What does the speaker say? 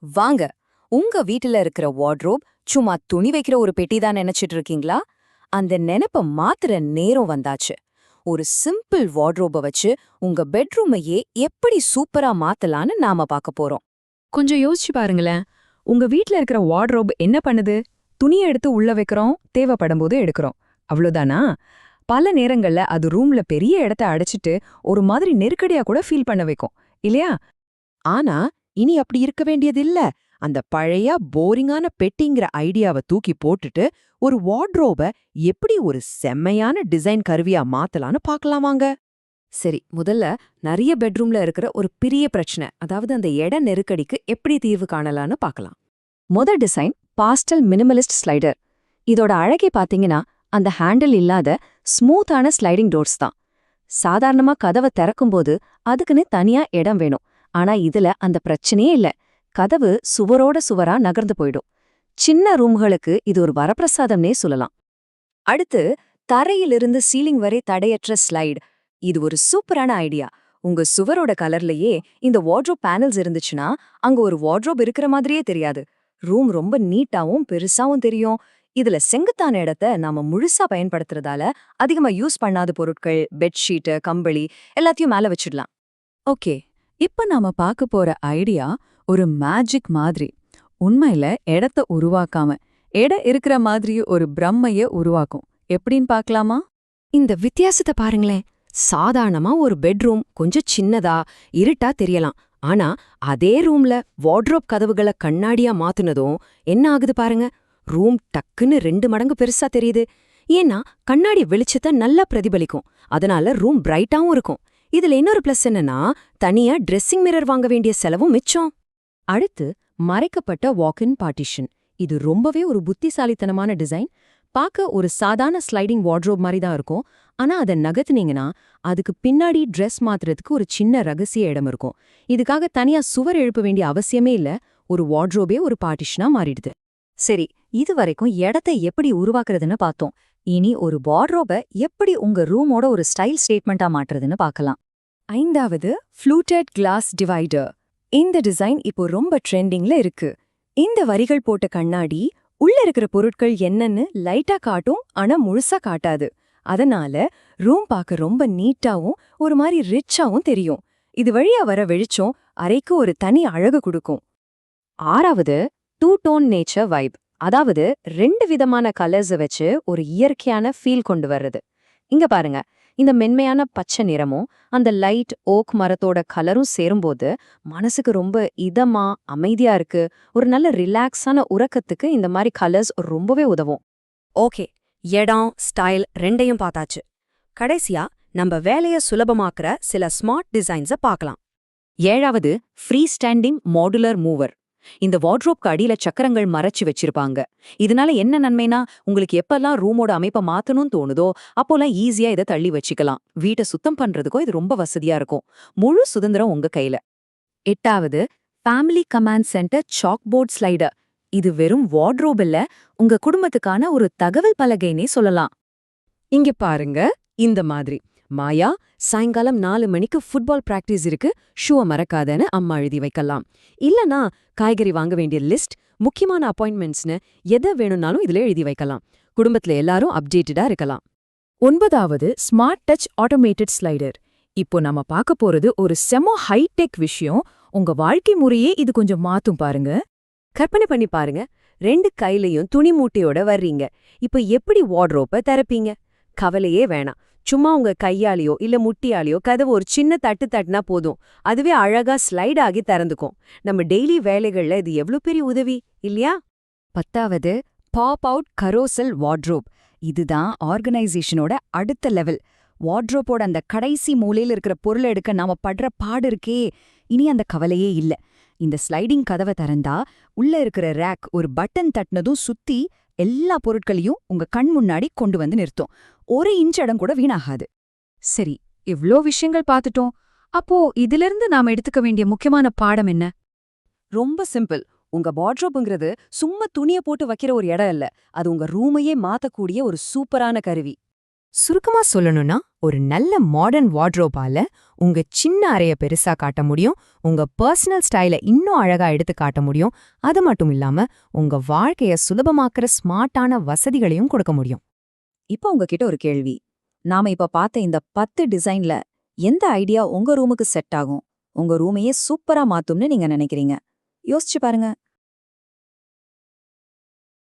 வாங்க, உங்க வீட்டுல இருக்கிற வார்ட்ரோப் சும்மா துணி வைக்கிற ஒரு பெட்டி தான் நினைச்சிட்டு இருக்கீங்களா? அந்த நினைப்ப மாத்துற நேரம் வந்தாச்சு. ஒரு சிம்பிள் வார்ட்ரோப வச்சு உங்க பெட்ரூமையே எப்படி சூப்பரா மாத்தலான்னு நாம பார்க்க போறோம். கொஞ்சம் யோசிச்சு பாருங்களேன். உங்க வீட்ல இருக்கிற வார்ட்ரோப் என்ன பண்ணுது? துணியை எடுத்து உள்ள வைக்கிறோம், தேவைப்படும் போது எடுக்கிறோம். அவ்வளோதானா? பல நேரங்கள்ல அது ரூம்ல பெரிய இடத்த அடைச்சிட்டு ஒரு மாதிரி நெருக்கடியா கூட ஃபீல் பண்ண வைக்கும், இல்லையா? ஆனா இனி அப்படி இருக்க வேண்டியதில்ல. அந்த பழைய போரிங்கான பெட்டிங்கிற ஐடியாவை தூக்கி போட்டுட்டு ஒரு வார்ட்ரோப எப்படி ஒரு செம்மையான டிசைன் கருவியா மாத்தலான்னு பார்க்கலாமாங்க. சரி, முதல்ல நிறைய பெட்ரூம்ல இருக்கிற ஒரு பெரிய பிரச்சனை, அதாவது அந்த இட நெருக்கடிக்கு எப்படி தீர்வு காணலான்னு பார்க்கலாம். முதல் டிசைன் பாஸ்டல் மினிமலிஸ்ட் ஸ்லைடர். இதோட அழகே பாத்தீங்கன்னா அந்த ஹேண்டில் இல்லாத ஸ்மூத்தான ஸ்லைடிங் டோர்ஸ் தான். சாதாரணமா கதவை திறக்கும்போது அதுக்குன்னு தனியா இடம் வேணும். ஆனா இதுல அந்த பிரச்சனையே இல்ல. கதவு சுவரோட சுவரா நகர்ந்து போயிடும். சின்ன ரூம்களுக்கு இது ஒரு வரப்பிரசாதம்னே சொல்லலாம். அடுத்து, தரையிலிருந்து சீலிங் வரை தடையற்ற ஸ்லைடு. இது ஒரு சூப்பரான ஐடியா. உங்க சுவரோட கலர்லயே இந்த வார்ட்ரோப் பேனல்ஸ் இருந்துச்சுன்னா அங்க ஒரு வார்ட்ரோப் இருக்கிற மாதிரியே தெரியாது. ரூம் ரொம்ப நீட்டாவும் பெருசாவும் தெரியும். இதுல செங்குத்தான இடத்த நாம முழுசா பயன்படுத்துறதால அதிகமா யூஸ் பண்ணாத பொருட்கள், பெட்ஷீட்டு, கம்பளி எல்லாத்தையும் மேல வச்சிடலாம். ஓகே, இப்ப நாம பார்க்க போற ஐடியா ஒரு மேஜிக் மாதிரி. உண்மையில இடத்த உருவாக்காம, இடம் இருக்கிற மாதிரி ஒரு பிரம்மைய உருவாக்கும். எப்படின்னு பார்க்கலாமா? இந்த வித்தியாசத்தை பாருங்களேன். சாதாரணமா ஒரு பெட்ரூம் கொஞ்சம் சின்னதா, இருட்டா தெரியலாம். ஆனா அதே ரூம்ல வார்ட்ரோப் கதவுகளை கண்ணாடியா மாத்துனதும் என்ன ஆகுது பாருங்க. ரூம் டக்குன்னு 2 மடங்கு பெருசா தெரியுது. ஏன்னா கண்ணாடி வெளிச்சத்தை நல்லா பிரதிபலிக்கும். அதனால ரூம் பிரைட்டாவும் இருக்கும். இதுல இன்னொரு பிளஸ் என்னன்னா, தனியா ட்ரெஸ்ஸிங் மிரர் வாங்க வேண்டிய செலவும் மிச்சம். அடுத்து, மறைக்கப்பட்ட வாக்-இன் பார்ட்டிஷன். இது ரொம்பவே ஒரு புத்திசாலித்தனமான டிசைன். பார்க்க ஒரு சாதாரண ஸ்லைடிங் வார்ட்ரோப் மாதிரி தான் இருக்கும். ஆனா அதை நகர்த்துனீங்கன்னா அதுக்கு பின்னாடி ட்ரெஸ் மாத்துறதுக்கு ஒரு சின்ன ரகசிய இடம் இருக்கும். இதுக்காக தனியா சுவர் எழுப்ப வேண்டிய அவசியமே இல்ல. ஒரு வார்ட்ரோபே ஒரு பார்ட்டிஷனா மாறிடுது. சரி, இது வரைக்கும் இடத்தை எப்படி உருவாக்குறதுன்னு பார்த்தோம். இனி ஒரு வார்ட்ரோப எப்படி உங்க ரூமோட ஒரு ஸ்டைல் ஸ்டேட்மெண்டா மாற்றுறதுன்னு பார்க்கலாம். 5வது, ஃப்ளூட்டட் கிளாஸ் டிவைடர். இந்த டிசைன் இப்போ ரொம்ப ட்ரெண்டிங்ல இருக்கு. இந்த வரிகள் போட்ட கண்ணாடி உள்ள இருக்கிற பொருட்கள் என்னன்னு லைட்டா காட்டும், ஆனா முழுசா காட்டாது. அதனால ரூம் பார்க்க ரொம்ப நீட்டாவும் ஒரு மாதிரி ரிச்சாவும் தெரியும். இது வழியா வர வெளிச்சம் அறைக்கு ஒரு தனி அழகு கொடுக்கும். 6வது, 2-டோன் நேச்சர் வைப். அதாவது 2 விதமான கலர்ஸை வச்சு ஒரு இயற்கையான ஃபீல் கொண்டு வர்றது. இங்க பாருங்க, இந்த மென்மையான பச்சை நிறமும் அந்த லைட் ஓக் மரத்தோட கலரும் சேரும்போது மனசுக்கு ரொம்ப இதமா அமைதியா இருக்கு. ஒரு நல்ல ரிலாக்ஸான உறக்கத்துக்கு இந்த மாதிரி கலர்ஸ் ரொம்பவே உதவும். ஓகே, இடம், ஸ்டைல் ரெண்டையும் பார்த்தாச்சு. கடைசியா நம்ம வேலையை சுலபமாக்குற சில ஸ்மார்ட் டிசைன்ஸை பார்க்கலாம். 7வது, ஃப்ரீ ஸ்டாண்டிங் மாடுலர் மூவர். இந்த வார்ட்ரோப்க்கு அடியில சக்கரங்கள் மறைச்சு வச்சிருப்பாங்க. இதனால என்ன நன்மைனா, உங்களுக்கு எப்பெல்லாம் ரூமோட அமைப்பை மாத்தணும்னு தோணுதோ அப்போலாம் ஈஸியா இதை தள்ளி வச்சுக்கலாம். வீட்டை சுத்தம் பண்றதுக்கோ இது ரொம்ப வசதியா இருக்கும். முழு சுதந்திரம் உங்க கையில. 8வது, family command centre chalk board slider. இது வெறும் வார்ட்ரோப் இல்ல, உங்க குடும்பத்துக்கான ஒரு தகவல் பலகைனே சொல்லலாம். இங்க பாருங்க, இந்த மாதிரி. மாயா, சாயங்காலம் 4 மணிக்கு ஃபுட்பால் பிராக்டிஸ் இருக்கு, ஷூவை மறக்காதன்னு அம்மா எழுதி வைக்கலாம். இல்லனா காய்கறி வாங்க வேண்டிய லிஸ்ட், முக்கியமான அப்பாயின்மெண்ட்ஸ்னு எதை வேணும்னாலும் இதுல எழுதி வைக்கலாம். குடும்பத்துல எல்லாரும் அப்டேட்டடா இருக்கலாம். 9வது, ஸ்மார்ட் டச் ஆட்டோமேட்டட் ஸ்லைடர். இப்போ நம்ம பார்க்க போறது ஒரு செம ஹைடெக் விஷயம். உங்க வாழ்க்கை முறையே இது கொஞ்சம் மாத்தும் பாருங்க. கற்பனை பண்ணி பாருங்க, 2 கையிலையும் துணி மூட்டையோட வர்றீங்க. இப்ப எப்படி வார்ட்ரோப்பை திறப்பீங்க? கவலையே வேணாம். சும்மா உங்க கையாலேயோ இல்ல முட்டியாலேயோ கதவு ஒரு சின்ன தட்டு தட்டுனா போதும். அதுவே அழகா ஸ்லைட் ஆகி திறந்துக்கும். நம்ம டெய்லி வேலைகள்ல இது எவ்வளவு பெரிய உதவி இல்லையா? 10வது, பாப் அவுட் கரோசல் வார்ட்ரோப். இதுதான் ஆர்கனைசேஷனோட அடுத்த லெவல். வார்ட்ரோப்போட அந்த கடைசி மூலையில இருக்கிற பொருளை எடுக்க நாம படுற பாடு இருக்கே, இனி அந்த கவலையே இல்ல. இந்த ஸ்லைடிங் கதவை திறந்தா உள்ள இருக்கிற ரேக் ஒரு பட்டன் தட்டினதும் சுத்தி எல்லா பொருட்களையும் உங்க கண் முன்னாடி கொண்டு வந்து நிறுத்தும். 1 இன்ச் இடம் கூட வீணாகாது. சரி, இவ்ளோ விஷயங்கள் பார்த்துட்டோம். அப்போ இதிலிருந்து நாம எடுத்துக்க வேண்டிய முக்கியமான பாடம் என்ன? ரொம்ப சிம்பிள். உங்க வார்ட்ரோப்ங்கிறது சும்மா துணியை போட்டு வைக்கிற ஒரு இடம் இல்ல. அது உங்க ரூமையே மாத்தக்கூடிய ஒரு சூப்பரான கருவி. சுருக்கமா சொல்லணும்னா ஒரு நல்ல மாடர்ன் வார்ட்ரோபால உங்க சின்ன அறைய பெருசா காட்ட முடியும், உங்க பர்சனல் ஸ்டைல இன்னும் அழகா எடுத்து காட்ட முடியும். அது மட்டும் இல்லாம உங்க வாழ்க்கைய சுலபமாக்குற ஸ்மார்ட்டான வசதிகளையும் கொடுக்க முடியும். இப்போ உங்ககிட்ட ஒரு கேள்வி. நாம இப்ப பார்த்த இந்த 10 டிசைன்ல எந்த ஐடியா உங்க ரூமுக்கு செட் ஆகும், உங்க ரூமையே சூப்பரா மாத்தும்னு நீங்க நினைக்கிறீங்க? யோசிச்சு பாருங்க.